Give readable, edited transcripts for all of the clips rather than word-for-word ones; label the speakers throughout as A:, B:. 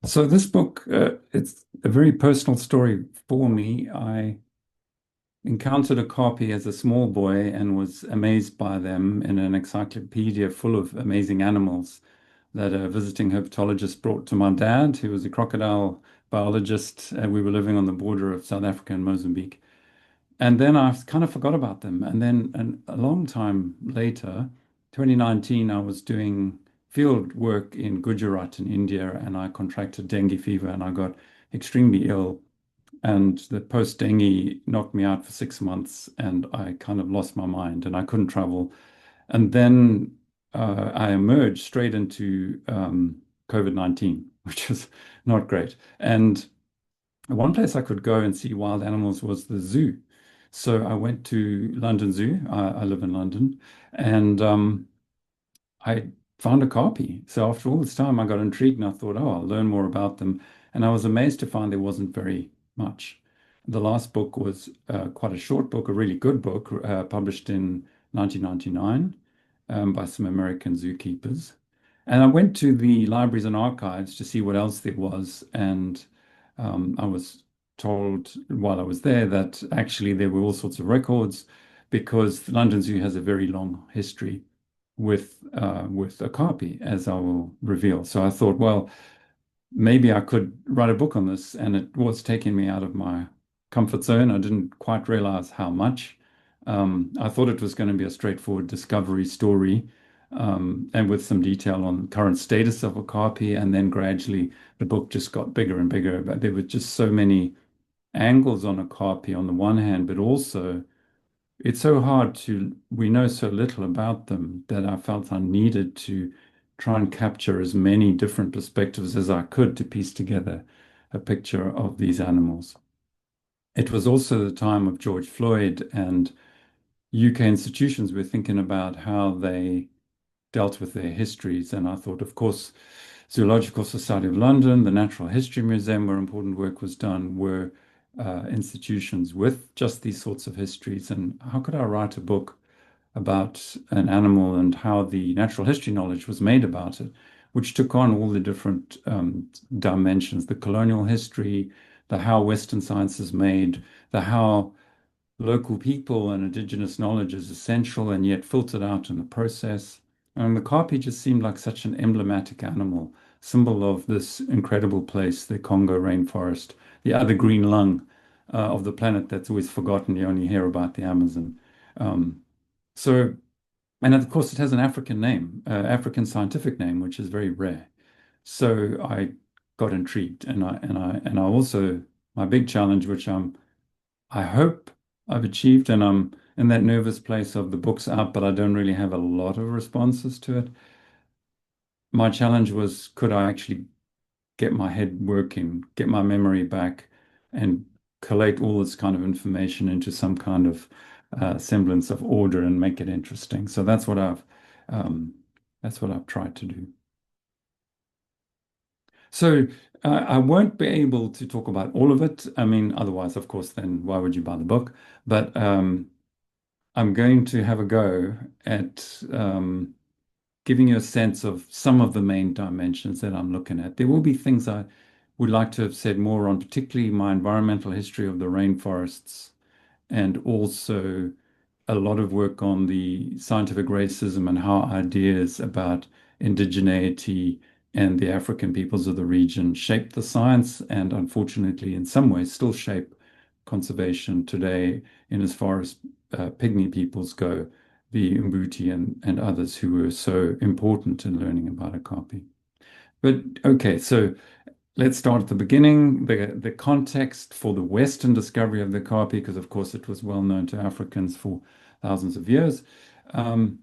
A: So this book, it's a very personal story for me. I encountered a copy as a small boy and was amazed by them in an encyclopedia full of amazing animals that a visiting herpetologist brought to my dad, who was a crocodile biologist. We were living on the border of South Africa and Mozambique. And then I kind of forgot about them. And then a long time later, 2019, I was doing field work in Gujarat in India, and I contracted dengue fever and I got extremely ill. And the post dengue knocked me out for 6 months, and I kind of lost my mind and I couldn't travel. And then I emerged straight into COVID-19, which was not great. And one place I could go and see wild animals was the zoo. So I went to London Zoo. I live in London, and I found a copy. So after all this time, I got intrigued and I thought, oh, I'll learn more about them. And I was amazed to find there wasn't very much. The last book was quite a short book, a really good book, published in 1999 by some American zookeepers. And I went to the libraries and archives to see what else there was. And I was told while I was there that actually there were all sorts of records because London Zoo has a very long history with Okapi, as I will reveal. So I thought, well, maybe I could write a book on this, and it was taking me out of my comfort zone. I didn't quite realize how much. I thought it was going to be a straightforward discovery story, and with some detail on current status of Okapi, and then gradually the book just got bigger and bigger. But there were just so many angles on Okapi on the one hand, but also it's so hard we know so little about them that I felt I needed to try and capture as many different perspectives as I could to piece together a picture of these animals. It was also the time of George Floyd, and UK institutions were thinking about how they dealt with their histories. And I thought, of course, Zoological Society of London, the Natural History Museum, where important work was done, were institutions with just these sorts of histories. And how could I write a book about an animal and how the natural history knowledge was made about it, which took on all the different dimensions, the colonial history, the how Western science is made, the how local people and indigenous knowledge is essential and yet filtered out in the process. And the Kapi just seemed like such an emblematic animal, symbol of this incredible place, the Congo rainforest, the other green lung of the planet that's always forgotten. You only hear about the Amazon. Um, so, and of course, it has an African name, African scientific name, which is very rare. So I got intrigued, and I also my big challenge, which I hope I've achieved, and I'm in that nervous place of the book's out, but I don't really have a lot of responses to it. My challenge was, could I actually get my head working, get my memory back, and collate all this kind of information into some kind of semblance of order and make it interesting. So um, that's what I've tried to do. So I won't be able to talk about all of it. I mean, otherwise, of course, then why would you buy the book? But I'm going to have a go at giving you a sense of some of the main dimensions that I'm looking at. There will be things I would like to have said more on, particularly my environmental history of the rainforests, and also a lot of work on the scientific racism and how ideas about indigeneity and the African peoples of the region shaped the science and unfortunately, in some ways, still shape conservation today in as far as pygmy peoples go, the Umbuti and others who were so important in learning about Okapi. But okay, so let's start at the beginning. The context for the Western discovery of the Okapi, because of course it was well known to Africans for thousands of years, um,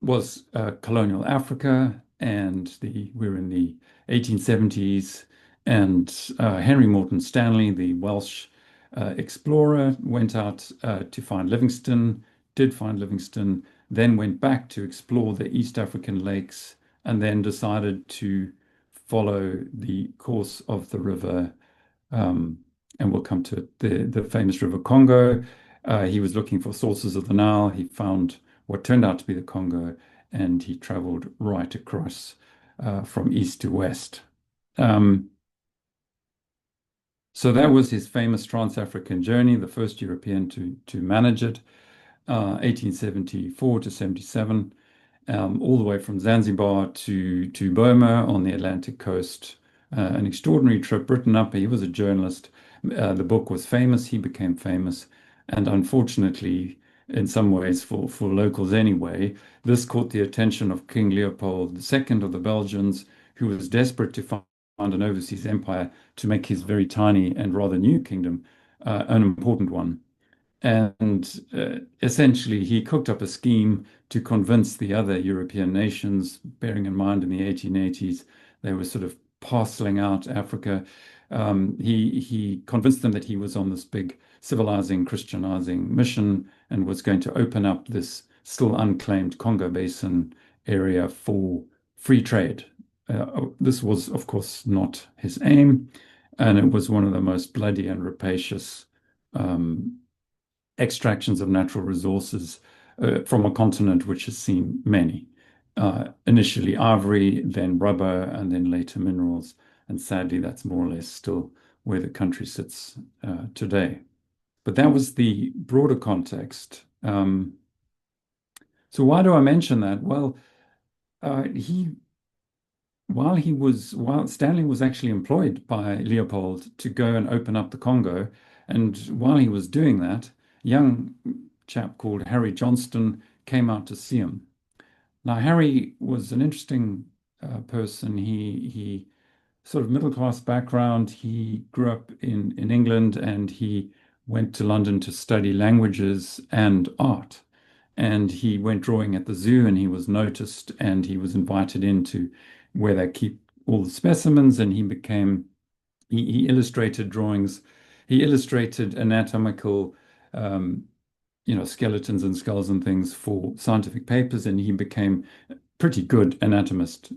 A: was colonial Africa, and we're in the 1870s, and Henry Morton Stanley, the Welsh explorer, went out to find Livingstone, did find Livingstone, then went back to explore the East African lakes, and then decided to follow the course of the river, um, and we'll come to it, the famous River Congo. He was looking for sources of the Nile. He found what turned out to be the Congo, and he traveled right across from east to west. Um, so that was his famous Trans-African journey, the first European to manage it, 1874 to 77, all the way from Zanzibar to Burma on the Atlantic coast. An extraordinary trip written up. He was a journalist. The book was famous. He became famous. And unfortunately, in some ways, for locals anyway, this caught the attention of King Leopold II of the Belgians, who was desperate to find an overseas empire to make his very tiny and rather new kingdom an important one. And essentially, he cooked up a scheme to convince the other European nations, bearing in mind in the 1880s, they were sort of parceling out Africa. He convinced them that he was on this big civilizing, Christianizing mission and was going to open up this still unclaimed Congo Basin area for free trade. This was, of course, not his aim, and it was one of the most bloody and rapacious um, extractions of natural resources from a continent which has seen many. Initially ivory, then rubber, and then later minerals. And sadly, that's more or less still where the country sits today. But that was the broader context. So why do I mention that? Well, he while Stanley was actually employed by Leopold to go and open up the Congo, and while he was doing that, a young chap called Harry Johnston came out to see him. Now, Harry was an interesting person. He sort of middle class background. He grew up in England and he went to London to study languages and art. And he went drawing at the zoo and he was noticed and he was invited into where they keep all the specimens and he illustrated drawings. He illustrated anatomical skeletons and skulls and things for scientific papers, and he became a pretty good anatomist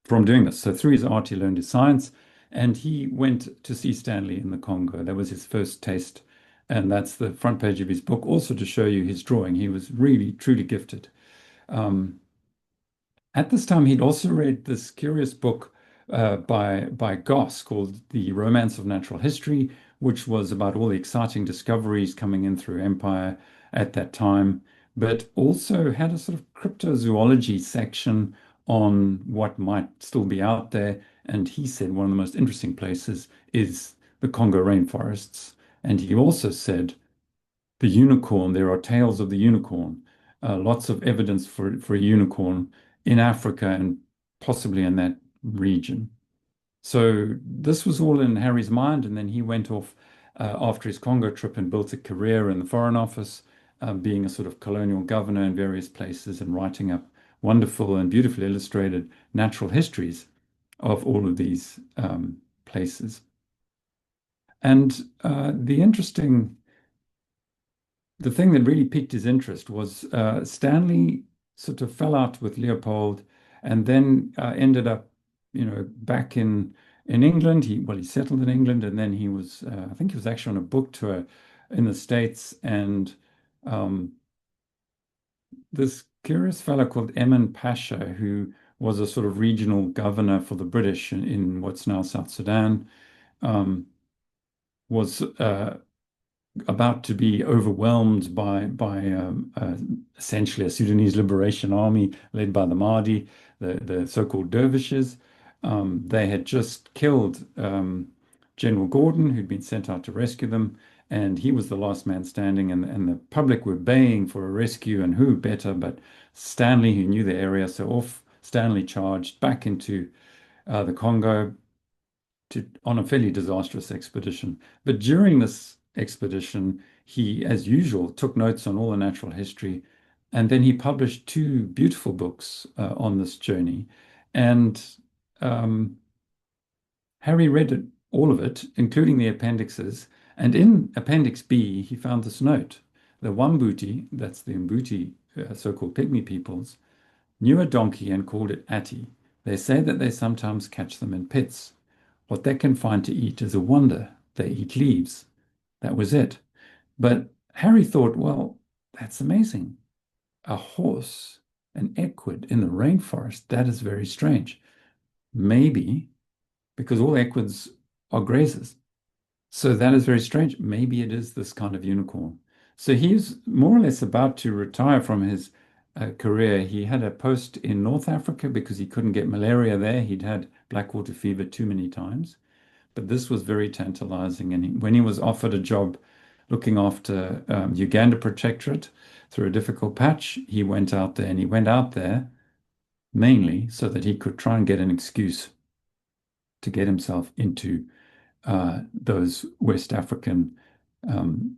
A: from doing this. So through his art, he learned his science, and he went to see Stanley in the Congo. That was his first taste, and that's the front page of his book, also to show you his drawing. He was really, truly gifted. Um, at this time, he'd also read this curious book by Goss called The Romance of Natural History, which was about all the exciting discoveries coming in through empire at that time, but also had a sort of cryptozoology section on what might still be out there. And he said one of the most interesting places is the Congo rainforests. And he also said the unicorn, there are tales of the unicorn, lots of evidence for a unicorn in Africa and possibly in that region. So this was all in Harry's mind, and then he went off after his Congo trip and built a career in the Foreign Office, being a sort of colonial governor in various places and writing up wonderful and beautifully illustrated natural histories of all of these places. And the thing that really piqued his interest was Stanley sort of fell out with Leopold and then ended up, back in England. He settled in England and then I think he was actually on a book tour in the States. And um, this curious fellow called Emin Pasha, who was a sort of regional governor for the British in what's now South Sudan, um, was about to be overwhelmed by essentially a Sudanese liberation army led by the Mahdi, the so-called dervishes. They had just killed General Gordon, who'd been sent out to rescue them, and he was the last man standing. And the public were baying for a rescue, and who better but Stanley, who knew the area. So off Stanley charged back into the Congo on a fairly disastrous expedition. But during this expedition, he, as usual, took notes on all the natural history, and then he published two beautiful books on this journey. And um, Harry read all of it, including the appendixes. And in Appendix B, he found this note. The Wambuti, that's the Mbuti, so-called pygmy peoples, knew a donkey and called it Ati. They say that they sometimes catch them in pits. What they can find to eat is a wonder. They eat leaves. That was it. But Harry thought, well, that's amazing. A horse, an equid in the rainforest, that is very strange. Maybe because all equids are grazers. So that is very strange. Maybe it is this kind of unicorn. So he's more or less about to retire from his career. He had a post in North Africa because he couldn't get malaria there. He'd had blackwater fever too many times. But this was very tantalizing. And when he was offered a job looking after Uganda Protectorate through a difficult patch, he went out there, and he went out there mainly so that he could try and get an excuse to get himself into those West African, um,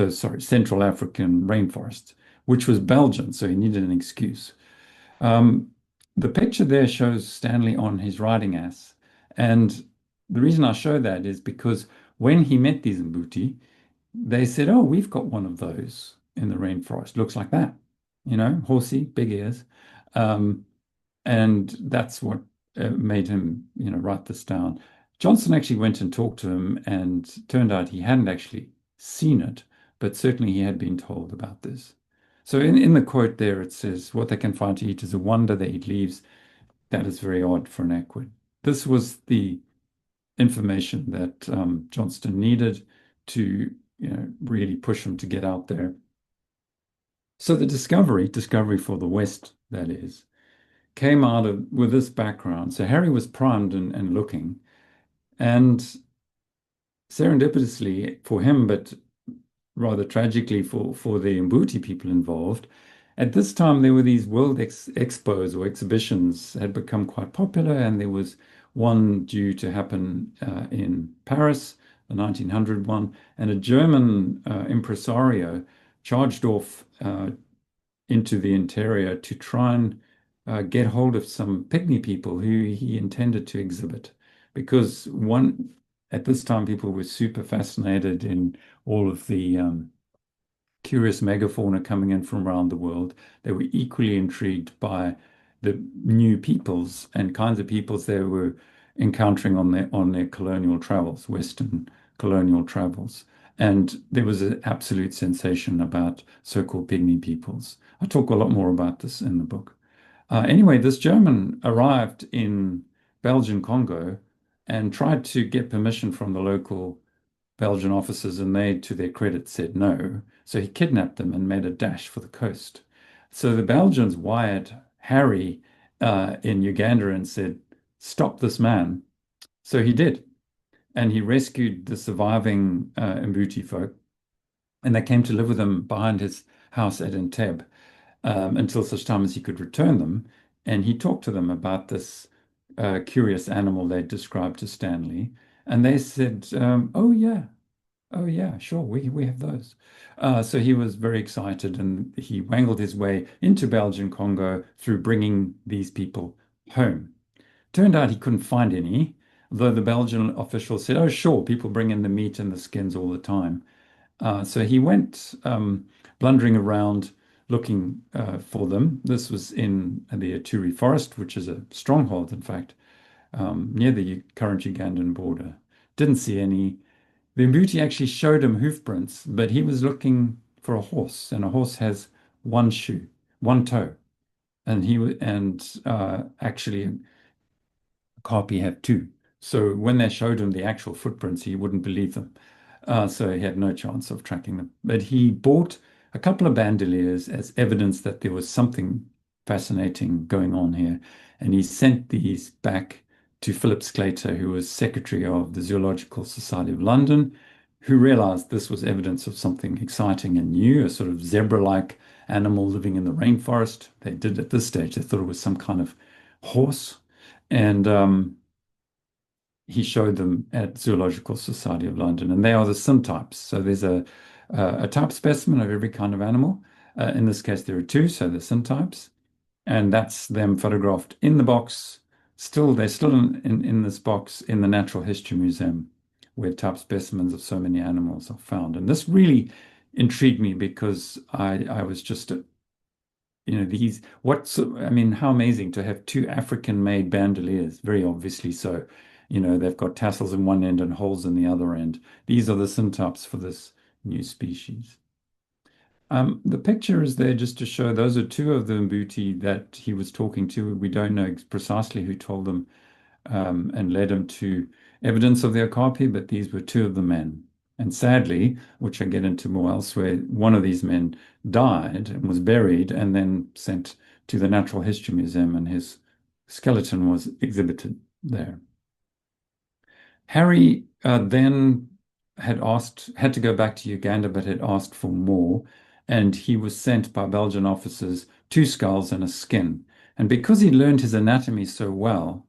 A: sorry, Central African rainforests, which was Belgian, so he needed an excuse. Um, the picture there shows Stanley on his riding ass, and the reason I show that is because when he met these Mbuti, they said, "Oh, we've got one of those in the rainforest. Looks like that, horsey, big ears." Um, and that's what made him, write this down. Johnston actually went and talked to him, and turned out he hadn't actually seen it, but certainly he had been told about this. So in the quote there, it says, "What they can find to eat is a wonder. They eat leaves. That is very odd for an equid." This was the information that Johnston needed to, really push him to get out there. So the discovery for the West, that is, came out of with this background. So Harry was primed and looking, and serendipitously for him, but rather tragically for the Mbuti people involved, at this time there were these world expos or exhibitions had become quite popular, and there was one due to happen in Paris, the 1900 one, and a German impresario charged off into the interior to try and get hold of some pygmy people who he intended to exhibit. Because at this time, people were super fascinated in all of the curious megafauna coming in from around the world. They were equally intrigued by the new peoples and kinds of peoples they were encountering on their colonial travels, Western colonial travels. And there was an absolute sensation about so-called pygmy peoples. I talk a lot more about this in the book. Anyway, this German arrived in Belgian Congo and tried to get permission from the local Belgian officers, and they, to their credit, said no. So he kidnapped them and made a dash for the coast. So the Belgians wired Harry in Uganda and said, "Stop this man." So he did. And he rescued the surviving Mbuti folk, and they came to live with him behind his house at Entebbe until such time as he could return them. And he talked to them about this curious animal they described to Stanley. And they said, oh yeah, sure, we have those." So he was very excited, and he wangled his way into Belgian Congo through bringing these people home. Turned out he couldn't find any, though the Belgian officials said, "Oh, sure, people bring in the meat and the skins all the time." So he went blundering around looking for them. This was in the Ituri forest, which is a stronghold, in fact, near the current Ugandan border. Didn't see any. The Mbuti actually showed him hoof prints, but he was looking for a horse, and a horse has one shoe, one toe, and actually Okapi have two. So when they showed him the actual footprints, he wouldn't believe them. So he had no chance of tracking them. But he bought a couple of bandoliers as evidence that there was something fascinating going on here. And he sent these back to Philip Sclater, who was secretary of the Zoological Society of London, who realized this was evidence of something exciting and new, a sort of zebra-like animal living in the rainforest. They did at this stage, they thought it was some kind of horse. And he showed them at Zoological Society of London, and they are the syntypes. So there's a type specimen of every kind of animal. In this case, there are two, so the syntypes, and that's them photographed in the box. They're still in this box in the Natural History Museum, where type specimens of so many animals are found. And this really intrigued me because I was just how amazing to have two African-made bandoliers, very obviously so. They've got tassels in one end and holes in the other end. These are the syntypes for this new species. The picture is there just to show those are two of the Mbuti that he was talking to. We don't know precisely who told them and led him to evidence of the Okapi, but these were two of the men. And sadly, which I get into more elsewhere, one of these men died and was buried and then sent to the Natural History Museum, and his skeleton was exhibited there. Harry then had to go back to Uganda, but had asked for more, and he was sent by Belgian officers two skulls and a skin. And because he learned his anatomy so well,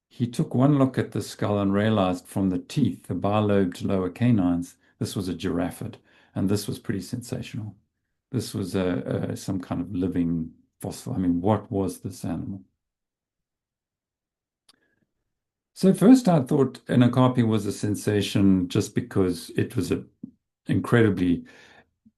A: he took one look at the skull and realized from the teeth, the bilobed lower canines, this was a giraffid, and this was pretty sensational. This was some kind of living fossil. I mean, what was this animal? So first I thought an Okapi was a sensation just because it was a incredibly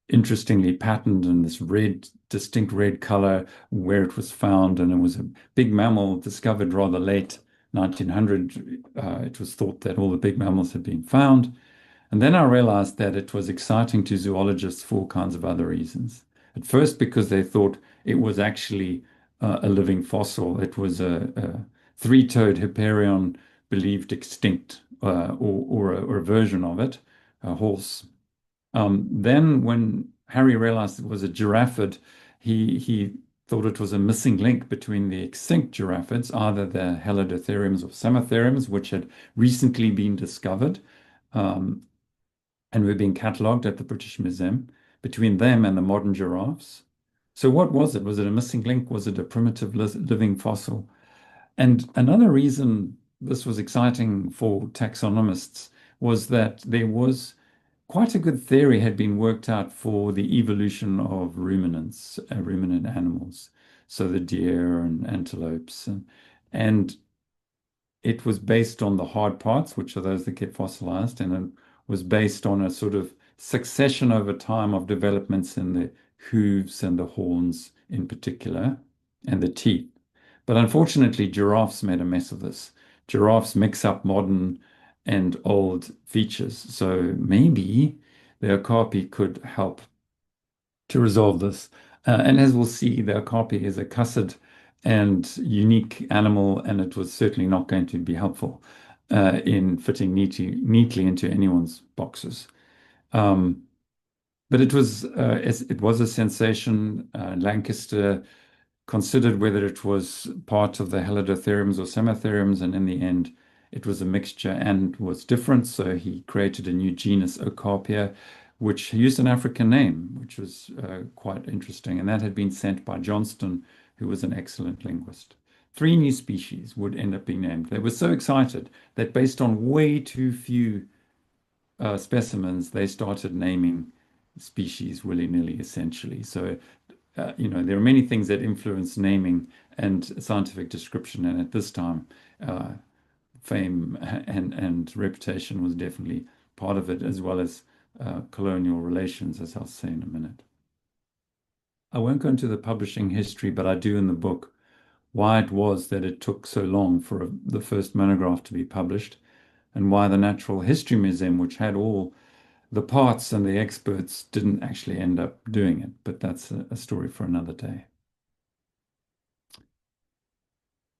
A: interestingly patterned in this red, distinct red color where it was found, and it was a big mammal discovered rather late, 1900. It was thought that all the big mammals had been found. And then I realized that it was exciting to zoologists for all kinds of other reasons. At first, because they thought it was actually a living fossil. It was a three-toed Hipparion believed extinct, or a version of it, a horse. Then when Harry realized it was a giraffid, he thought it was a missing link between the extinct giraffids, either the Helidotheriums or Sammotheriums, which had recently been discovered, and were being catalogued at the British Museum, between them and the modern giraffes. So what was it? Was it a missing link? Was it a primitive living fossil? And another reason this was exciting for taxonomists was that there was quite a good theory had been worked out for the evolution of ruminants, ruminant animals, so the deer and antelopes, and it was based on the hard parts, which are those that get fossilized, and it was based on a sort of succession over time of developments in the hooves and the horns in particular, and the teeth. But unfortunately, giraffes made a mess of this. Giraffes mix up modern and old features. So maybe the Okapi could help to resolve this. And as we'll see, the Okapi is a cussed and unique animal, and it was certainly not going to be helpful in fitting neatly into anyone's boxes. But it was a sensation. Lancaster considered whether it was part of the Helidotheriums or Sammotheriums, and in the end, it was a mixture and was different. So he created a new genus, Okapia, which used an African name, which was quite interesting. And that had been sent by Johnston, who was an excellent linguist. 3 new species would end up being named. They were so excited that based on way too few specimens, they started naming species willy-nilly, essentially. So there are many things that influence naming and scientific description, and at this time, fame and reputation was definitely part of it, as well as colonial relations, as I'll say in a minute. I won't go into the publishing history, but I do in the book why it was that it took so long for the first monograph to be published, and why the Natural History Museum, which had all the parts and the experts, didn't actually end up doing it. But that's a story for another day.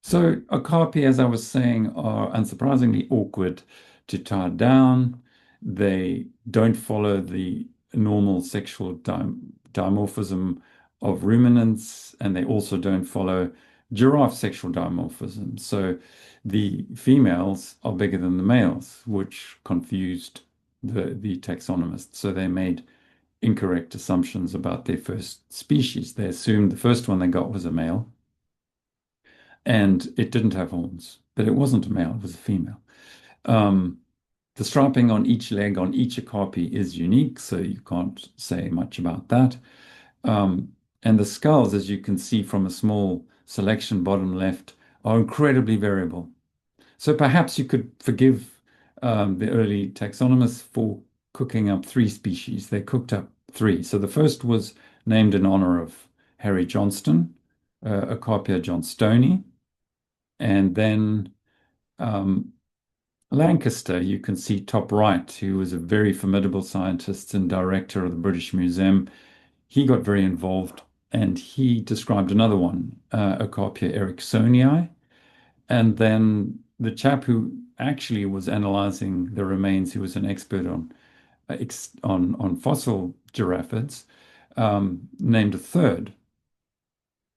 A: So Okapi, as I was saying, are unsurprisingly awkward to tie down. They don't follow the normal sexual dimorphism of ruminants, and they also don't follow giraffe sexual dimorphism. So the females are bigger than the males, which confused the taxonomists. So they made incorrect assumptions about their first species. They assumed the first one they got was a male, and it didn't have horns, but it wasn't a male, it was a female. The striping on each leg on each Okapi is unique, so you can't say much about that. And the skulls, as you can see from a small selection bottom left, are incredibly variable. So perhaps you could forgive the early taxonomists for cooking up 3 species. They cooked up 3. So the first was named in honor of Harry Johnston, Okapia johnstoni. And then Lancaster, you can see top right, who was a very formidable scientist and director of the British Museum. He got very involved, and he described another one, Okapia ericksonii. And then the chap who actually was analyzing the remains, who was an expert on fossil giraffes, named a third,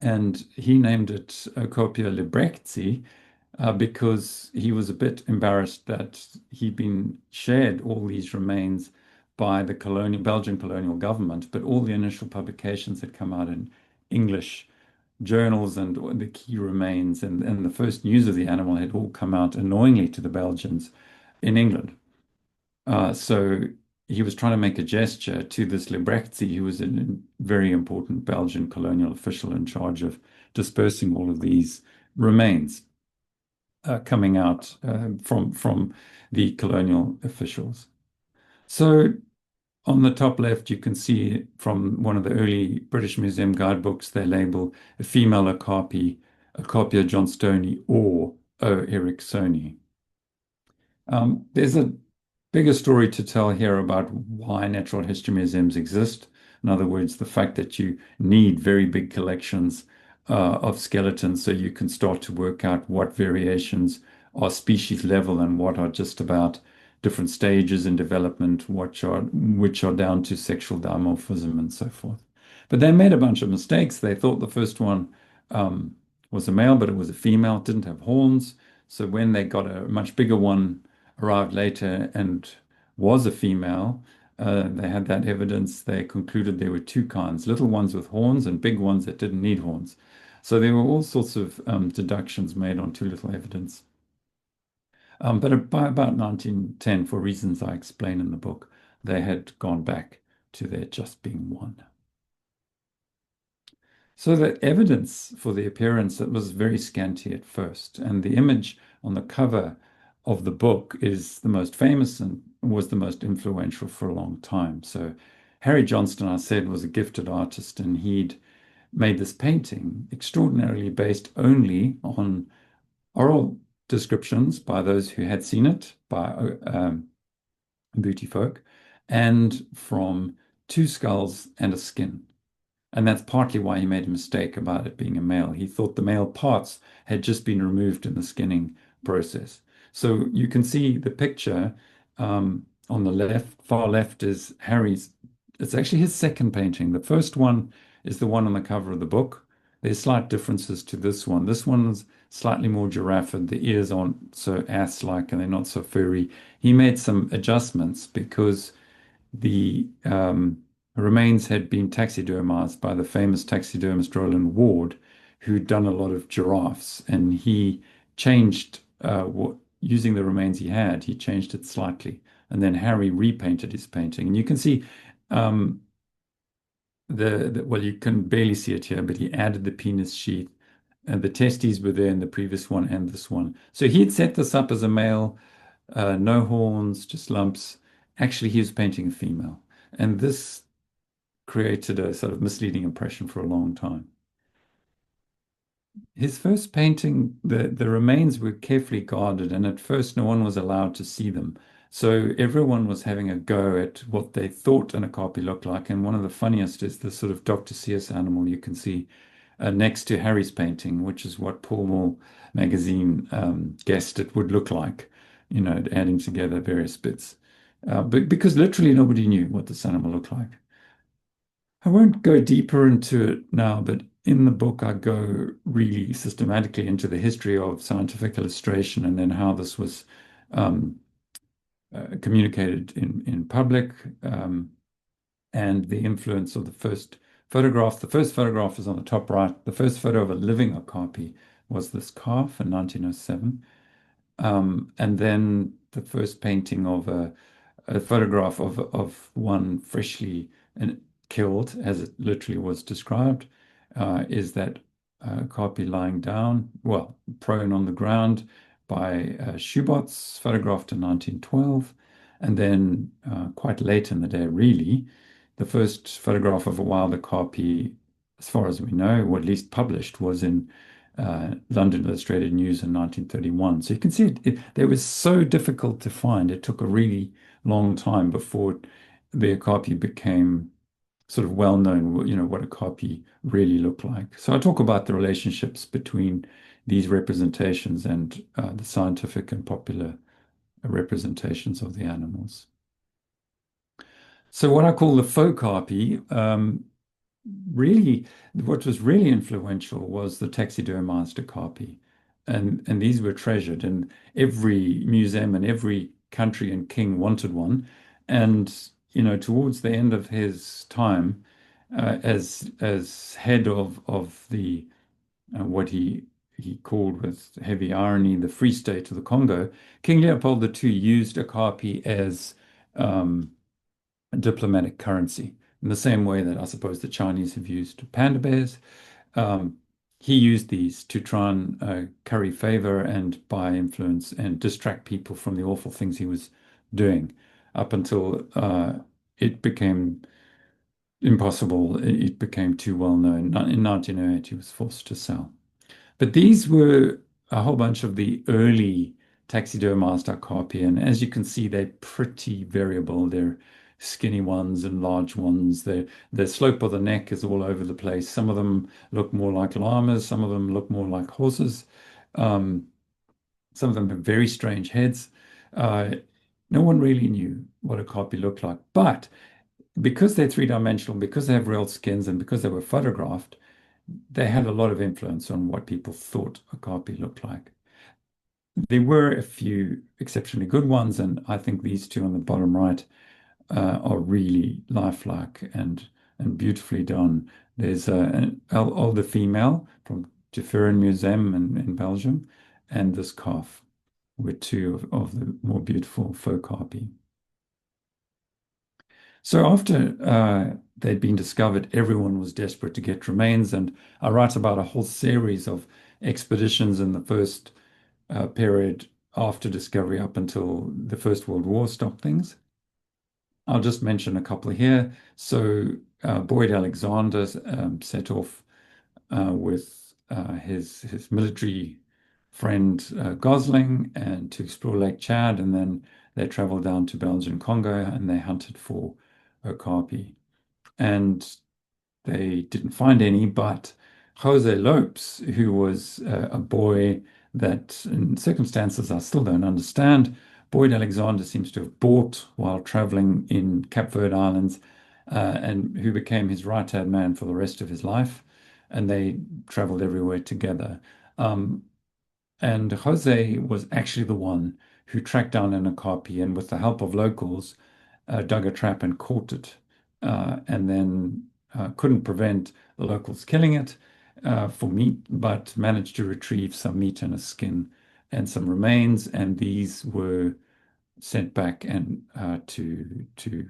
A: and he named it Copia librecti because he was a bit embarrassed that he'd been shared all these remains by the Belgian colonial government, but all the initial publications had come out in English journals, and the key remains and the first news of the animal had all come out annoyingly to the Belgians in England. So he was trying to make a gesture to this Lebrechtsi, who was a very important Belgian colonial official in charge of dispersing all of these remains coming out from the colonial officials. So on the top left, you can see from one of the early British Museum guidebooks, they label a female okapi, Okapia johnstoni or O. ericksoni. There's a bigger story to tell here about why natural history museums exist. In other words, the fact that you need very big collections of skeletons so you can start to work out what variations are species level and what are just about different stages in development, which are down to sexual dimorphism and so forth. But they made a bunch of mistakes. They thought the first one was a male, but it was a female, it didn't have horns. So when they got a much bigger one, arrived later and was a female, they had that evidence. They concluded there were two kinds, little ones with horns and big ones that didn't need horns. So there were all sorts of deductions made on too little evidence. But by about 1910, for reasons I explain in the book, they had gone back to there just being one. So the evidence for the appearance, it was very scanty at first, and the image on the cover of the book is the most famous and was the most influential for a long time. So Harry Johnston, I said, was a gifted artist, and he'd made this painting extraordinarily based only on oral descriptions by those who had seen it, by booty folk, and from two skulls and a skin. And that's partly why he made a mistake about it being a male. He thought the male parts had just been removed in the skinning process. So you can see the picture on the left, far left is Harry's. It's actually his second painting. The first one is the one on the cover of the book. There's slight differences to this one. This one's slightly more giraffe. The ears aren't so ass-like and they're not so furry. He made some adjustments because the remains had been taxidermized by the famous taxidermist Roland Ward, who'd done a lot of giraffes, and he changed using the remains he had, he changed it slightly. And then Harry repainted his painting. And you can see well, you can barely see it here, but he added the penis sheath, and the testes were there in the previous one and this one. So he had set this up as a male, no horns, just lumps. Actually, he was painting a female. And this created a sort of misleading impression for a long time. His first painting, the remains were carefully guarded, and at first no one was allowed to see them. So everyone was having a go at what they thought an okapi looked like. And one of the funniest is the sort of Dr. Seuss animal you can see next to Harry's painting, which is what Pall Mall magazine guessed it would look like, you know, adding together various bits. But because literally nobody knew what this animal looked like. I won't go deeper into it now, but in the book, I go really systematically into the history of scientific illustration and then how this was communicated in public and the influence of the first photograph. The first photograph is on the top right. The first photo of a living okapi was this calf in 1907. And then the first painting of a photograph of one freshly killed, as it literally was described, is that okapi lying down, well, prone on the ground by Schubert's, photographed in 1912. And then quite late in the day, really, the first photograph of a wild okapi, as far as we know, or at least published, was in London Illustrated News in 1931. So you can see they were so difficult to find. It took a really long time before the okapi became sort of well known, you know, what okapi really looked like. So I talk about the relationships between these representations and the scientific and popular representations of the animals. So what I call the faux carpi, really, what was really influential was the taxidermized okapi. And these were treasured, and every museum and every country and king wanted one. And, towards the end of his time, as head of the what he called with heavy irony the Free State of the Congo, King Leopold II used okapi as diplomatic currency in the same way that I suppose the Chinese have used panda bears. Um, he used these to try and curry favor and buy influence and distract people from the awful things he was doing up until it became impossible. It became too well known. In 1908, he was forced to sell. But these were a whole bunch of the early taxidermized okapi, and as you can see, they're pretty variable. They're skinny ones and large ones. The slope of the neck is all over the place. Some of them look more like llamas, some of them look more like horses. Um, some of them have very strange heads. Uh, no one really knew what a okapi looked like, but because they're three-dimensional, because they have real skins, and because they were photographed, they had a lot of influence on what people thought okapi looked like. There were a few exceptionally good ones, and I think these two on the bottom right are really lifelike and beautifully done. There's an older female from Teferen Museum in Belgium, and this calf were two of the more beautiful faux carpi. So after they'd been discovered, everyone was desperate to get remains, and I write about a whole series of expeditions in the first period after discovery up until the First World War stopped things. I'll just mention a couple here. So Boyd Alexander set off with his military friend Gosling and to explore Lake Chad, and then they traveled down to Belgian Congo and they hunted for okapi. And they didn't find any, but Jose Lopes, who was a boy that in circumstances I still don't understand, Boyd Alexander seems to have bought while traveling in Cape Verde Islands, and who became his right-hand man for the rest of his life. And they traveled everywhere together. Um, and Jose was actually the one who tracked down an okapi and, with the help of locals, dug a trap and caught it, and then couldn't prevent the locals killing it for meat, but managed to retrieve some meat and a skin and some remains, and these were sent back and to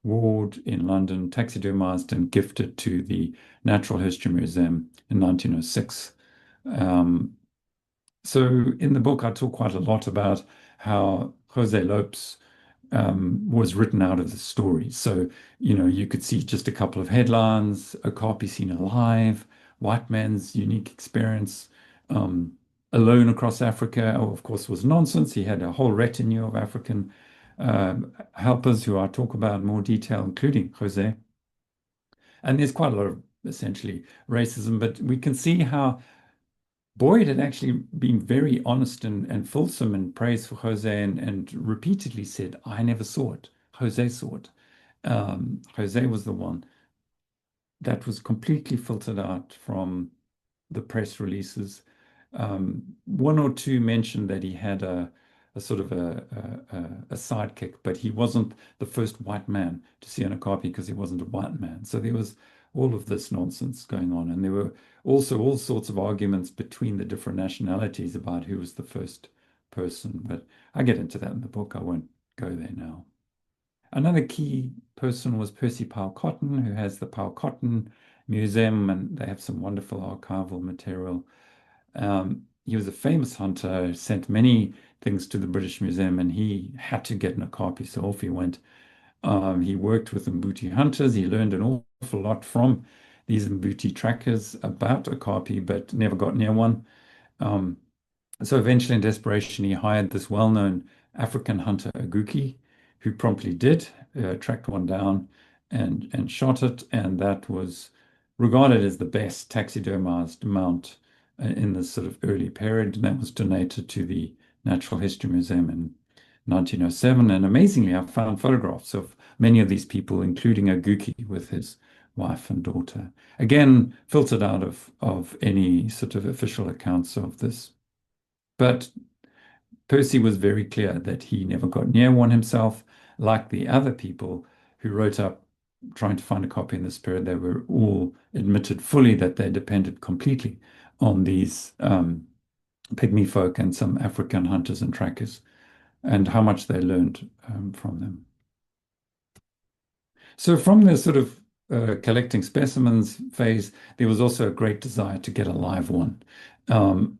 A: Ward in London, taxidermized and gifted to the Natural History Museum in 1906. Um, so in the book, I talk quite a lot about how Jose Lopes was written out of the story. So, you could see just a couple of headlines, Okapi seen alive, white man's unique experience, um, alone across Africa, of course, was nonsense. He had a whole retinue of African helpers who I talk about in more detail, including Jose. And there's quite a lot of essentially racism, but we can see how Boyd had actually been very honest and fulsome in praise for Jose and repeatedly said, I never saw it. Jose saw it. Jose was the one that was completely filtered out from the press releases. One or two mentioned that he had a sort of a sidekick, but he wasn't the first white man to see an okapi because he wasn't a white man. So there was all of this nonsense going on, and there were also all sorts of arguments between the different nationalities about who was the first person. But I get into that in the book. I won't go there now. Another key person was Percy Powell Cotton, who has the Powell Cotton Museum, and they have some wonderful archival material. He was a famous hunter, sent many things to the British Museum, and he had to get an okapi, so off he went. He worked with Mbuti hunters. He learned an awful lot from these Mbuti trackers about okapi, but never got near one. Um, so eventually, in desperation, he hired this well-known African hunter, Aguki, who promptly did, tracked one down and shot it, and that was regarded as the best taxidermized mount in this sort of early period, and that was donated to the Natural History Museum in 1907. And amazingly, I found photographs of many of these people, including Oguki with his wife and daughter. Again, filtered out of any sort of official accounts of this. But Percy was very clear that he never got near one himself, like the other people who wrote up trying to find a copy in this period. They were all admitted fully that they depended completely on these pygmy folk and some African hunters and trackers, and how much they learned from them. So from the sort of collecting specimens phase, there was also a great desire to get a live one.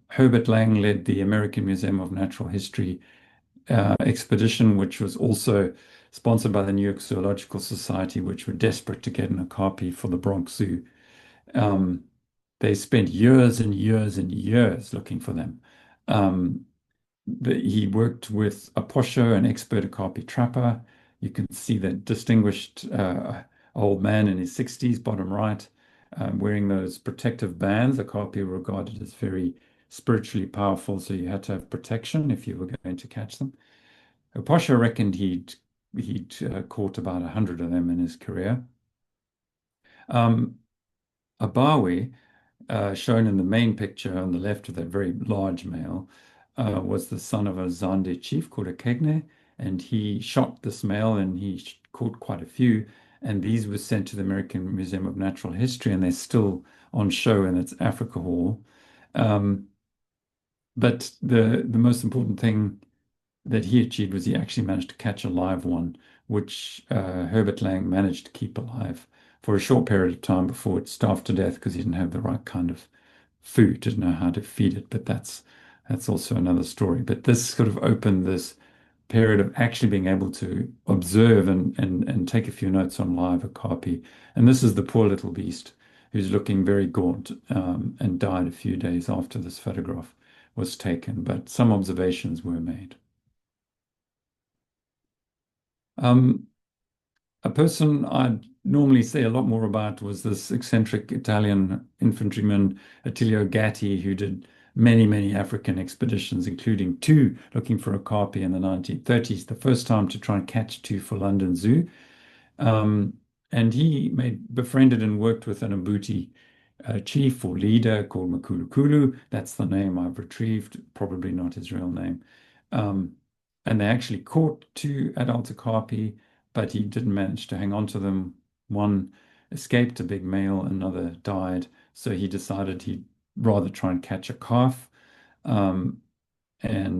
A: Herbert Lang led the American Museum of Natural History expedition, which was also sponsored by the New York Zoological Society, which were desperate to get an Okapi for the Bronx Zoo. They spent years and years and years looking for them. He worked with a posho, an expert Okapi trapper. You can see that distinguished old man in his 60s, bottom right, wearing those protective bands. Okapi were regarded as very spiritually powerful, so you had to have protection if you were going to catch them. Posho reckoned he'd caught about 100 of them in his career. Abawi, shown in the main picture on the left of that very large male, was the son of a Zande chief called Akegne, and he shot this male and he caught quite a few. And these were sent to the American Museum of Natural History, and they're still on show in its Africa Hall. But the most important thing that he achieved was he actually managed to catch a live one, which Herbert Lang managed to keep alive for a short period of time before it starved to death because he didn't have the right kind of food, didn't know how to feed it. But that's also another story. But this sort of opened this period of actually being able to observe and take a few notes on live Okapi. And this is the poor little beast who's looking very gaunt and died a few days after this photograph was taken. But some observations were made. A person I'd normally say a lot more about was this eccentric Italian infantryman, Attilio Gatti, who did many, many African expeditions, including two looking for Okapi in the 1930s, the first time to try and catch two for London Zoo. And he befriended and worked with an Mbuti chief or leader called Makulukulu. That's the name I've retrieved, probably not his real name. And they actually caught two adult Okapi, but he didn't manage to hang on to them. One escaped, a big male, another died. So he decided he'd rather try and catch a calf. And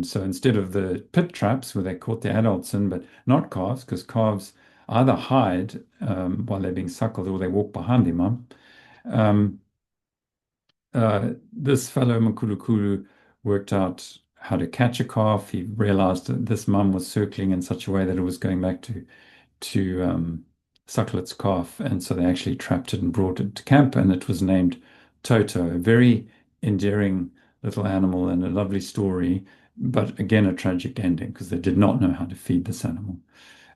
A: so instead of the pit traps where they caught the adults in, but not calves, because calves either hide while they're being suckled or they walk behind their mum. This fellow Makulukulu worked out how to catch a calf. He realized that this mum was circling in such a way that it was going back to suckle its calf, and so they actually trapped it and brought it to camp, and it was named Toto, a very endearing little animal and a lovely story, but again a tragic ending because they did not know how to feed this animal.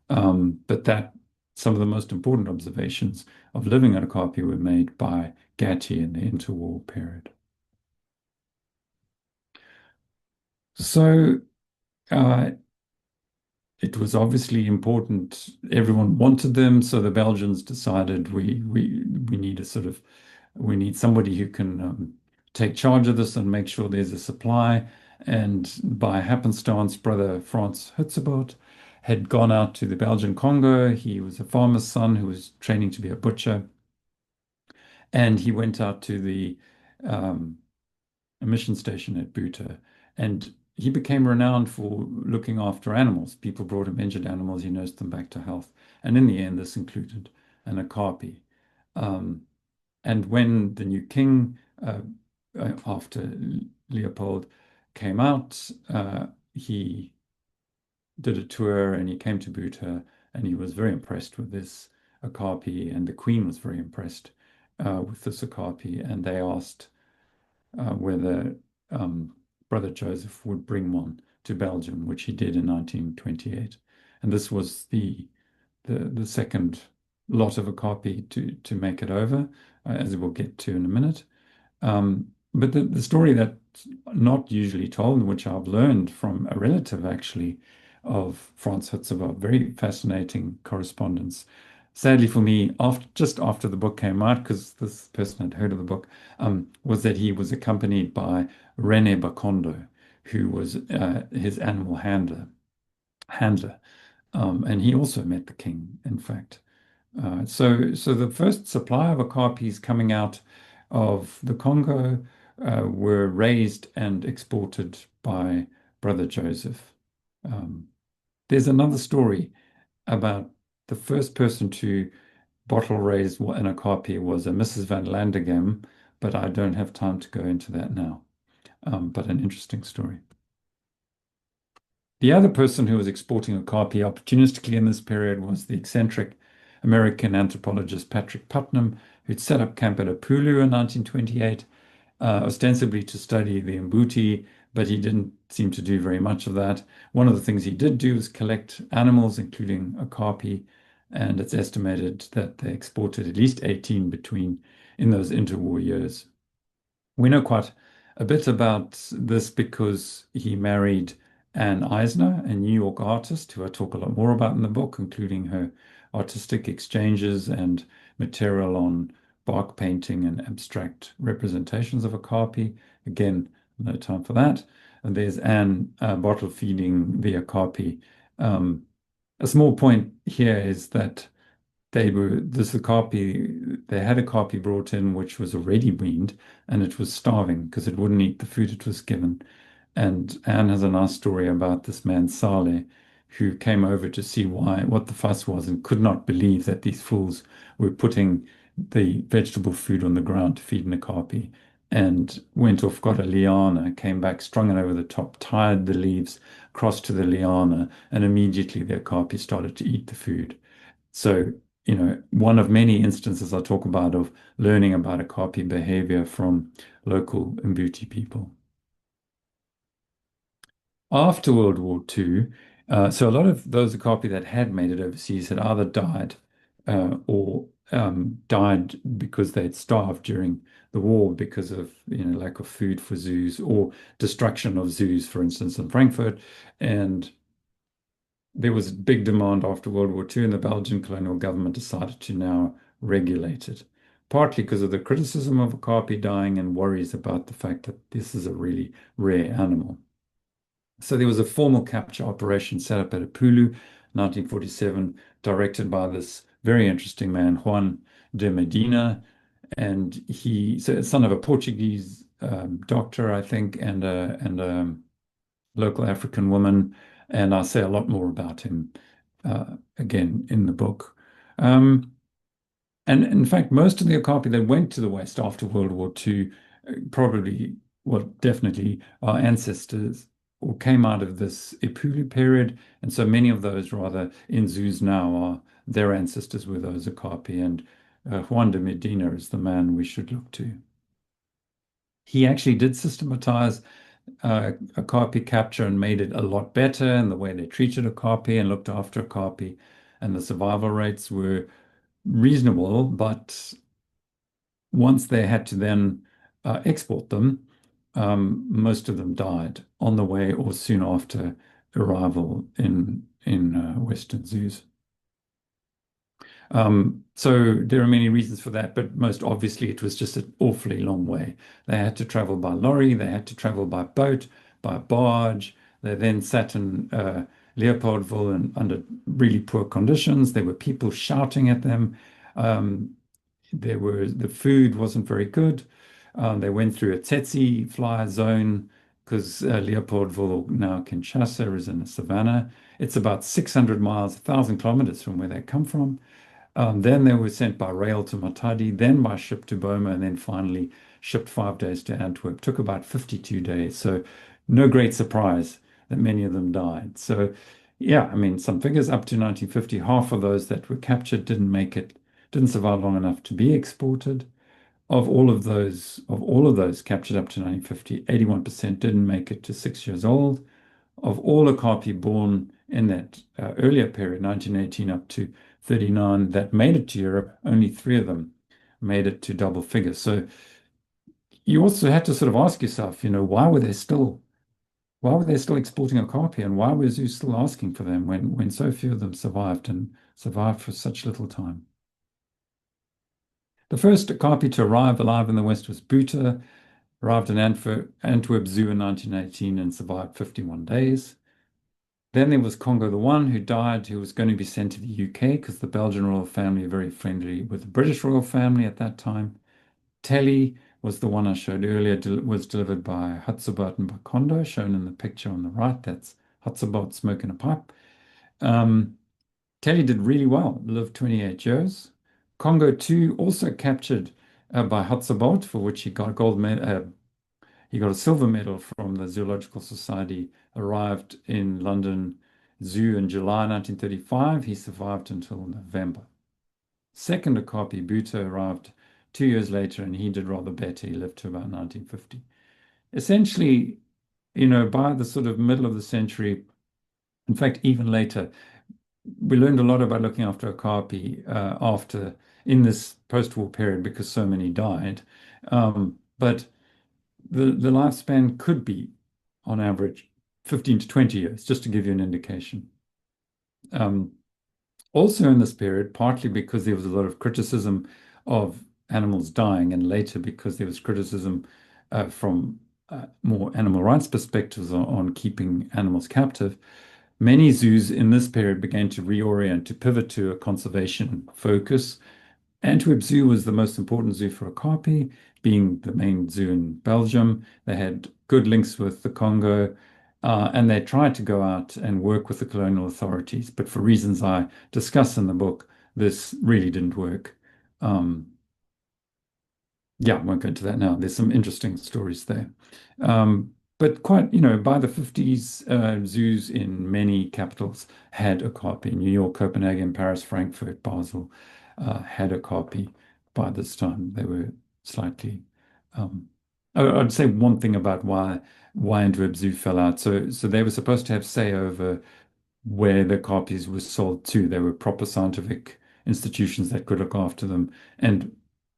A: But that some of the most important observations of living at Okapi were made by Gatti in the interwar period. So it was obviously important. Everyone wanted them, so the Belgians decided we need somebody who can take charge of this and make sure there's a supply. And by happenstance, Brother Frans Hutzebot had gone out to the Belgian Congo. He was a farmer's son who was training to be a butcher, and he went out to the a mission station at Buta, and he became renowned for looking after animals. People brought him injured animals, he nursed them back to health. And in the end, this included an Okapi. And when the new king, after Leopold, came out, he did a tour and he came to Buta and he was very impressed with this Okapi, and the queen was very impressed with this Okapi, and they asked whether Brother Joseph would bring one to Belgium, which he did in 1928. And this was the second lot of Okapi to make it over, as we'll get to in a minute. But the story that's not usually told, which I've learned from a relative actually of Franz Hutzever, very fascinating correspondence. Sadly for me, just after the book came out, because this person had heard of the book, was that he was accompanied by Rene Bakondo, who was his animal handler. And he also met the king, in fact. So the first supply of okapis coming out of the Congo were raised and exported by Brother Joseph. Um, there's another story about the first person to bottle raise an okapi was a Mrs. Van Landegem, but I don't have time to go into that now. But an interesting story. The other person who was exporting okapi opportunistically in this period was the eccentric American anthropologist Patrick Putnam, who'd set up camp at Pooley in 1928, ostensibly to study the Mbuti, but he didn't seem to do very much of that. One of the things he did do was collect animals, including okapi, and it's estimated that they exported at least 18 between in those interwar years. We know quite a bit about this because he married Anne Eisner, a New York artist who I talk a lot more about in the book, including her artistic exchanges and material on bark painting and abstract representations of okapi. Again, no time for that. And there's Anne bottle feeding the okapi. A small point here is that they had a copy brought in which was already weaned and it was starving because it wouldn't eat the food it was given. And Anne has a nice story about this man Saleh who came over to see what the fuss was and could not believe that these fools were putting the vegetable food on the ground to feed an okapi, and went off, got a liana, came back, strung it over the top, tied the leaves, crossed to the liana, and immediately the okapi started to eat the food. So, one of many instances I talk about of learning about okapi behavior from local Mbuti people. After World War II, so a lot of those okapi that had made it overseas had either died or died because they'd starved during the war because of lack of food for zoos or destruction of zoos, for instance, in Frankfurt. And there was big demand after World War II, and the Belgian colonial government decided to now regulate it, partly because of the criticism of okapi dying and worries about the fact that this is a really rare animal. So there was a formal capture operation set up at Apulu, 1947, directed by this very interesting man, Juan de Medina, and so son of a Portuguese doctor, I think, and a local African woman, and I say a lot more about him again in the book. And in fact, most of the Okapi that went to the West after World War II probably, well, definitely our ancestors or came out of this Ipulu period. And so many of those rather in zoos now are their ancestors were those Okapi. And Juan de Medina is the man we should look to. He actually did systematize okapi capture and made it a lot better in the way they treated okapi and looked after okapi. And the survival rates were reasonable, but once they had to then export them, most of them died on the way or soon after arrival in Western zoos. So there are many reasons for that, but most obviously it was just an awfully long way. They had to travel by lorry, they had to travel by boat, by barge. They then sat in Leopoldville and under really poor conditions. There were people shouting at them. The food wasn't very good. They went through a tsetse fly zone because Leopoldville, now Kinshasa, is in the savannah. It's about 600 miles, 1,000 kilometers from where they come from. Then they were sent by rail to Matadi, then by ship to Boma, and then finally shipped 5 days to Antwerp. Took about 52 days. So no great surprise that many of them died. So yeah, I mean, some figures up to 1950, half of those that were captured didn't make it, didn't survive long enough to be exported. Of all of those captured up to 1950, 81% didn't make it to 6 years old. Of all the okapi born in that earlier period, 1918 up to 39, that made it to Europe, only 3 of them made it to double figures. So you also had to sort of ask yourself, why were they still exporting Okapi, and why was you still asking for them when so few of them survived and survived for such little time? The first Okapi to arrive alive in the West was Buta, arrived in Antwerp Zoo in 1918 and survived 51 days. Then there was Congo the One, who died, who was going to be sent to the UK because the Belgian royal family are very friendly with the British royal family at that time. Telly was the one I showed earlier, was delivered by Hutzebot and Bakondo, shown in the picture on the right. That's Hutzebot smoking a pipe. Um, Telly did really well, lived 28 years. Congo 2, also captured by Hutzebot, for which he got a gold medal, he got a silver medal from the Zoological Society, arrived in London Zoo in July 1935. He survived until November. Second Okapi, Buto, arrived 2 years later, and he did rather better. He lived to about 1950. Essentially, by the sort of middle of the century, in fact, even later, we learned a lot about looking after Okapi after in this post-war period because so many died. But the lifespan could be, on average, 15 to 20 years, just to give you an indication. Um, Also in this period, partly because there was a lot of criticism of animals dying, and later because there was criticism from more animal rights perspectives on keeping animals captive, many zoos in this period began to reorient, to pivot to a conservation focus. Antwerp Zoo was the most important zoo for Okapi, being the main zoo in Belgium. They had good links with the Congo, and they tried to go out and work with the colonial authorities. But for reasons I discuss in the book, this really didn't work. Um, yeah, I won't go into that now. There's some interesting stories there. But quite, by the 50s, zoos in many capitals had Okapi. New York, Copenhagen, Paris, Frankfurt, Basel had Okapi by this time. They were slightly. I'd say one thing about why Antwerp Zoo fell out. So they were supposed to have say over where the copies were sold to. They were proper scientific institutions that could look after them. And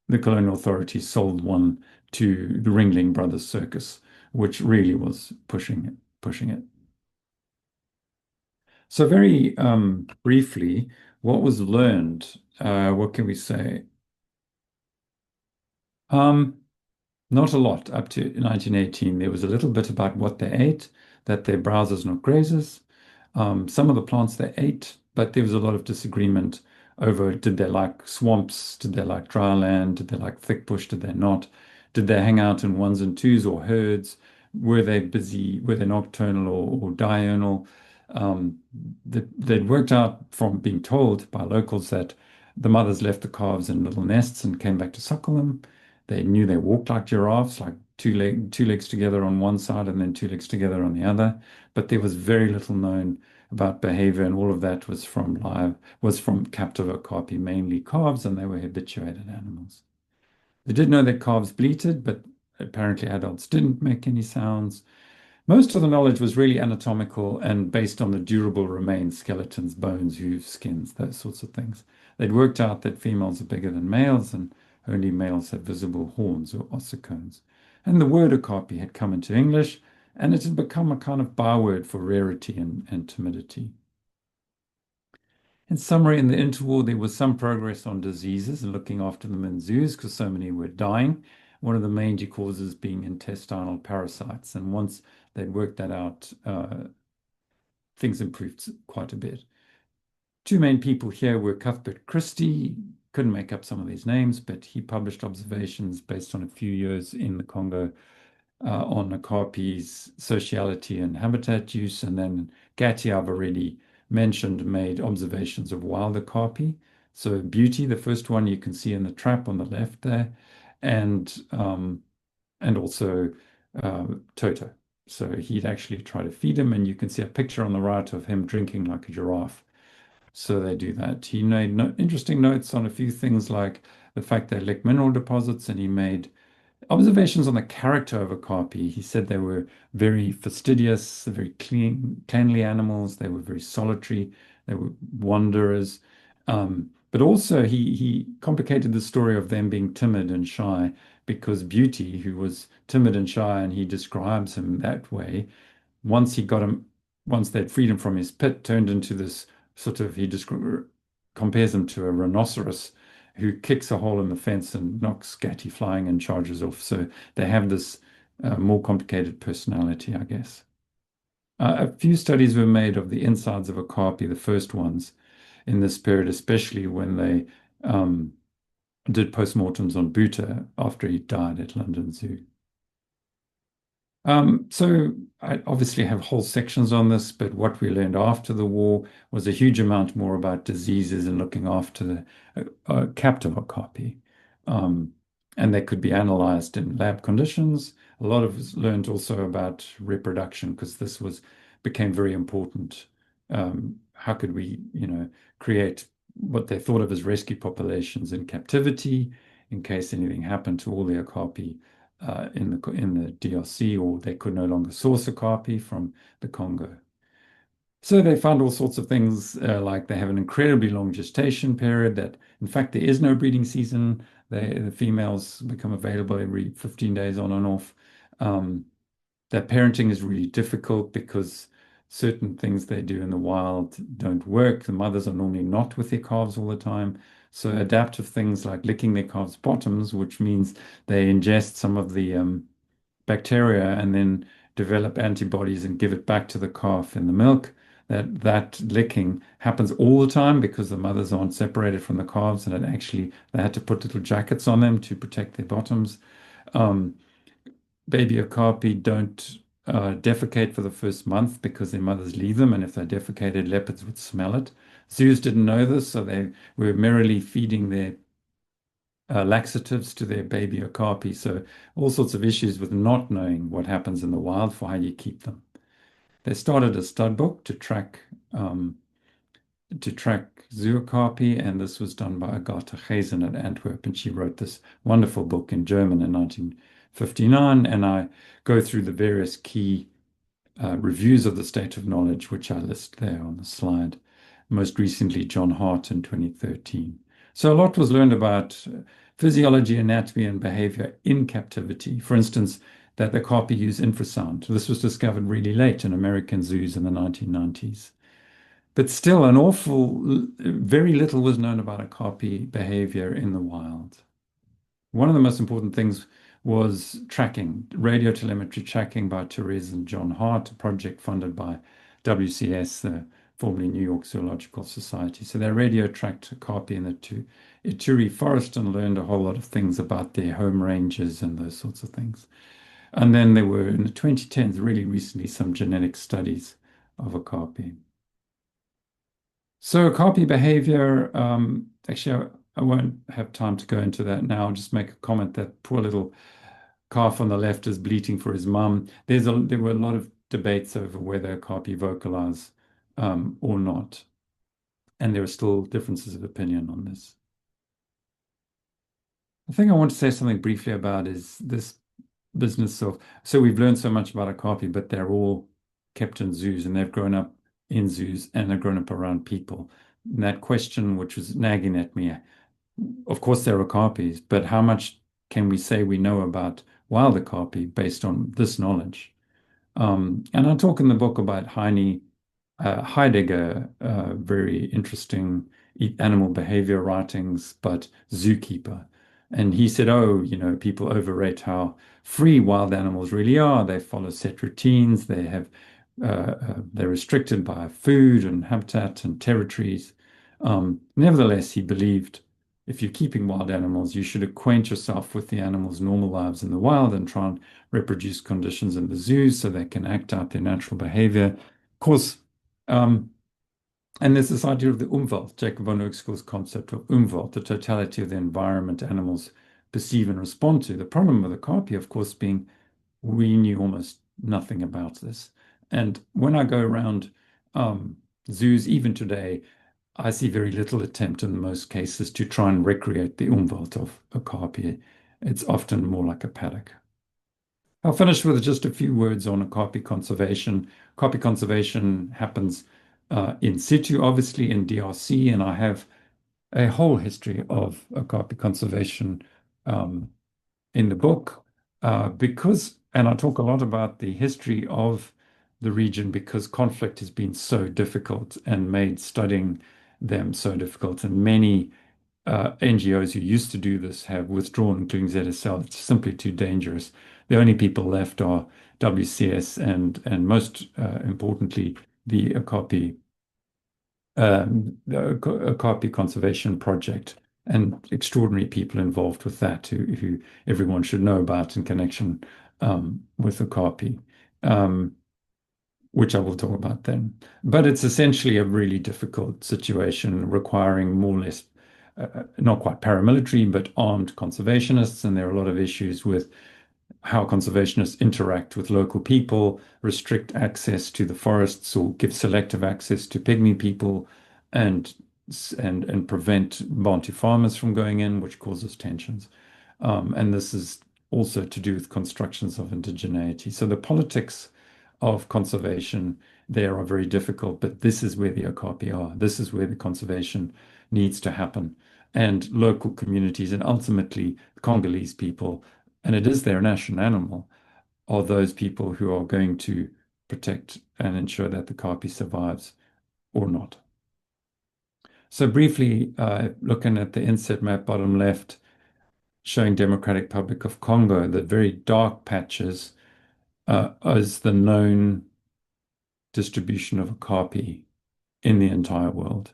A: the colonial authorities sold one to the Ringling Brothers Circus, which really was pushing it. So very briefly, what was learned? What can we say? Um, Not a lot up to 1918. There was a little bit about what they ate, that they're browsers, not grazers. Some of the plants they ate, but there was a lot of disagreement over did they like swamps, did they like dry land, did they like thick bush, did they not? Did they hang out in ones and twos or herds? Were they busy, were they nocturnal or diurnal? Um, they'd worked out from being told by locals that the mothers left the calves in little nests and came back to suckle them. They knew they walked like giraffes, like two legs together on one side and then two legs together on the other. But there was very little known about behavior, and all of that was from captive okapi, mainly calves, and they were habituated animals. They did know that calves bleated, but apparently adults didn't make any sounds. Most of the knowledge was really anatomical and based on the durable remains, skeletons, bones, hooves, skins, those sorts of things. They'd worked out that females are bigger than males and only males have visible horns or ossicones. And the word okapi had come into English, and it had become a kind of byword for rarity and timidity. In summary, in the interwar, there was some progress on diseases and looking after them in zoos because so many were dying. One of the major causes being intestinal parasites. And once they'd worked that out, things improved quite a bit. Two main people here were Cuthbert Christie. Couldn't make up some of these names, but he published observations based on a few years in the Congo on Okapi's sociality and habitat use. And then Gatti, I've already mentioned, made observations of wild Okapi. So Beauty, the first one you can see in the trap on the left there, and also Toto. So he'd actually try to feed him, and you can see a picture on the right of him drinking like a giraffe. So they do that. He made interesting notes on a few things like the fact they lick mineral deposits, and he made observations on the character of Okapi. He said they were very fastidious, very cleanly animals. They were very solitary. They were wanderers. But also he complicated the story of them being timid and shy because Beauty, who was timid and shy, and he describes him that way, once he got him, once they'd freed him from his pit, turned into this sort of, compares him to a rhinoceros who kicks a hole in the fence and knocks Scatty flying and charges off. So they have this more complicated personality, I guess. A few studies were made of the insides of Okapi, the first ones in this period, especially when they did postmortems on Buta after he died at London Zoo. So I obviously have whole sections on this, but what we learned after the war was a huge amount more about diseases and looking after the captive okapi. Um, and they could be analyzed in lab conditions. A lot of us learned also about reproduction because this was became very important. How could we, create what they thought of as rescue populations in captivity in case anything happened to all the okapi in the DRC, or they could no longer source okapi from the Congo. So they found all sorts of things, like they have an incredibly long gestation period, that in fact there is no breeding season. The females become available every 15 days on and off. Um, that parenting is really difficult because certain things they do in the wild don't work. The mothers are normally not with their calves all the time. So adaptive things like licking their calves' bottoms, which means they ingest some of the bacteria and then develop antibodies and give it back to the calf in the milk. That licking happens all the time because the mothers aren't separated from the calves, and they had to put little jackets on them to protect their bottoms. Um, Baby okapi don't defecate for the first month because their mothers leave them, and if they defecated, leopards would smell it. Zoos didn't know this, so they were merrily feeding their laxatives to their baby okapi. So all sorts of issues with not knowing what happens in the wild for how you keep them. They started a stud book um, to track zookapi, and this was done by Agatha Gezen at Antwerp, and she wrote this wonderful book in German in 1959. And I go through the various key reviews of the state of knowledge, which I list there on the slide. Most recently, John Hart in 2013. So a lot was learned about physiology, anatomy, and behavior in captivity. For instance, that the carpi use infrasound. This was discovered really late in American zoos in the 1990s. But still, very little was known about okapi behavior in the wild. One of the most important things was tracking, radio telemetry tracking by Therese and John Hart, a project funded by WCS, the formerly New York Zoological Society. So they radio tracked okapi in the Ituri forest and learned a whole lot of things about their home ranges and those sorts of things. And then there were, in the 2010s, really recently, some genetic studies of okapi. So okapi behavior, actually, I won't have time to go into that now. I'll just make a comment that poor little calf on the left is bleating for his mum. There were a lot of debates over whether okapi vocalize or not. And there are still differences of opinion on this. The thing I want to say something briefly about is this business of, so we've learned so much about okapi, but they're all kept in zoos and they've grown up in zoos and they've grown up around people. And that question, which was nagging at me, of course there are okapis, but how much can we say we know about wild okapi based on this knowledge? And I talk in the book about Heidegger, very interesting animal behavior writings, but zookeeper. And he said, oh, people overrate how free wild animals really are. They follow set routines. They're restricted by food and habitat and territories. Nevertheless, he believed if you're keeping wild animals, you should acquaint yourself with the animals' normal lives in the wild and try and reproduce conditions in the zoos so they can act out their natural behavior. Of course, and there's this idea of the Umwelt, Jacob von Uexküll's concept of Umwelt, the totality of the environment animals perceive and respond to. The problem with the carpi, of course, being we knew almost nothing about this. And when I go around zoos, even today, I see very little attempt in most cases to try and recreate the Umwelt of a carpi. It's often more like a paddock. I'll finish with just a few words on okapi conservation. Okapi conservation happens in situ, obviously in DRC, and I have a whole history of okapi conservation in the book because, and I talk a lot about the history of the region because conflict has been so difficult and made studying them so difficult. And many NGOs who used to do this have withdrawn, including ZSL. It's simply too dangerous. The only people left are WCS and most importantly, the Okapi Conservation Project, and extraordinary people involved with that who everyone should know about in connection with Okapi, um, which I will talk about then. But it's essentially a really difficult situation requiring more or less, not quite paramilitary, but armed conservationists. And there are a lot of issues with how conservationists interact with local people, restrict access to the forests, or give selective access to pygmy people, and and prevent Bantu farmers from going in, which causes tensions. And this is also to do with constructions of indigeneity. So the politics of conservation there are very difficult, but this is where the Okapi are. This is where the conservation needs to happen. And local communities and ultimately Congolese people, and it is their national animal, are those people who are going to protect and ensure that the Okapi survives or not. So briefly, looking at the inset map, bottom left, showing Democratic Republic of Congo, the very dark patches is the known distribution of Okapi in the entire world.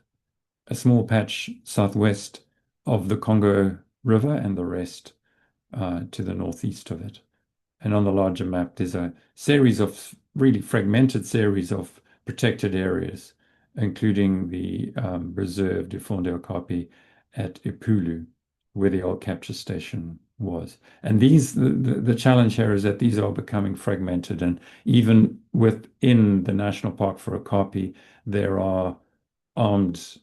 A: A small patch southwest of the Congo River and the rest to the northeast of it. And on the larger map, there's a series of really fragmented series of protected areas, including the reserve de Fonds Okapi at Ipulu, where the old capture station was. And the challenge here is that these are becoming fragmented, and even within the national park for Okapi, there are armed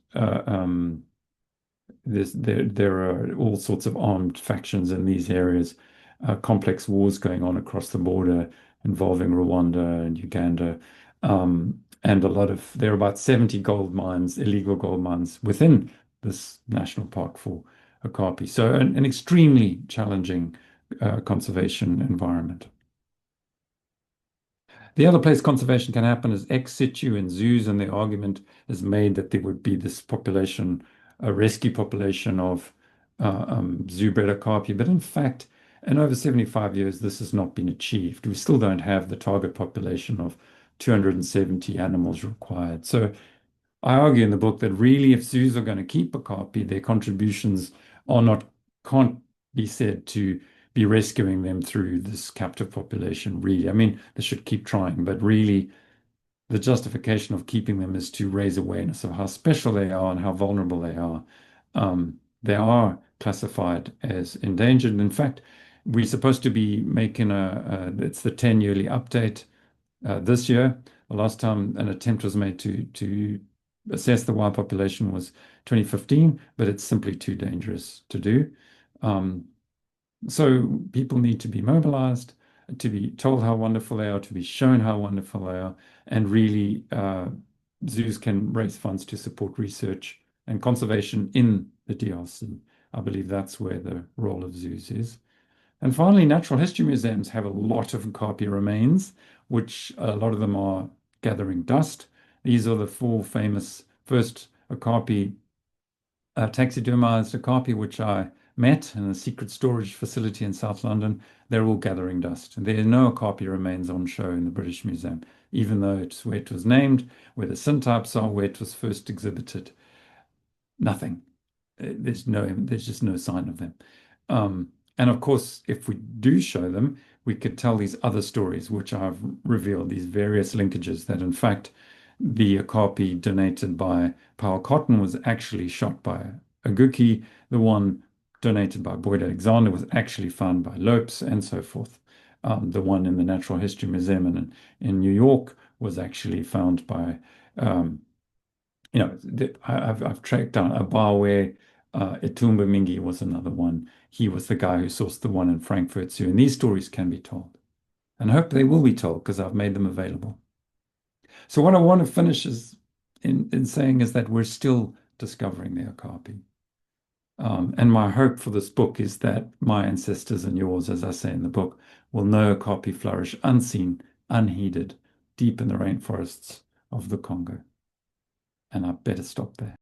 A: there are all sorts of armed factions in these areas, complex wars going on across the border involving Rwanda and Uganda. And there are about 70 gold mines, illegal gold mines within this national park for Okapi. So an extremely challenging conservation environment. The other place conservation can happen is ex situ in zoos, and the argument is made that there would be this population, a rescue population of zoo-bred okapi. But in fact, in over 75 years, this has not been achieved. We still don't have the target population of 270 animals required. So I argue in the book that really, if zoos are going to keep okapi, their contributions are not can't be said to be rescuing them through this captive population, really. I mean, they should keep trying, but really the justification of keeping them is to raise awareness of how special they are and how vulnerable they are. They are classified as endangered. In fact, we're supposed to be making it's the 10 yearly update this year. The last time an attempt was made to assess the wild population was 2015, but it's simply too dangerous to do. So people need to be mobilized, to be told how wonderful they are, to be shown how wonderful they are, and really zoos can raise funds to support research and conservation in the DRC. I believe that's where the role of zoos is. And finally, natural history museums have a lot of Okapi remains, which a lot of them are gathering dust. These are the four famous first Okapi, taxidermized Okapi, which I met in a secret storage facility in South London. They're all gathering dust. And there are no Okapi remains on show in the British Museum, even though it's where it was named, where the syntypes are, where it was first exhibited. Nothing. There's just no sign of them. And of course, if we do show them, we could tell these other stories, which I've revealed, these various linkages that in fact, the Okapi donated by Powell Cotton was actually shot by a Guki. The one donated by Boyd Alexander was actually found by Lopes and so forth. The one in the Natural History Museum in New York was actually found by, I've tracked down Abawe. Itumba Mingi was another one. He was the guy who sourced the one in Frankfurt Zoo. And these stories can be told. And I hope they will be told because I've made them available. So what I want to finish is in saying is that we're still discovering the Okapi. And my hope for this book is that my ancestors and yours, as I say in the book, will know Okapi flourish unseen, unheeded, deep in the rainforests of the Congo. And I better stop there.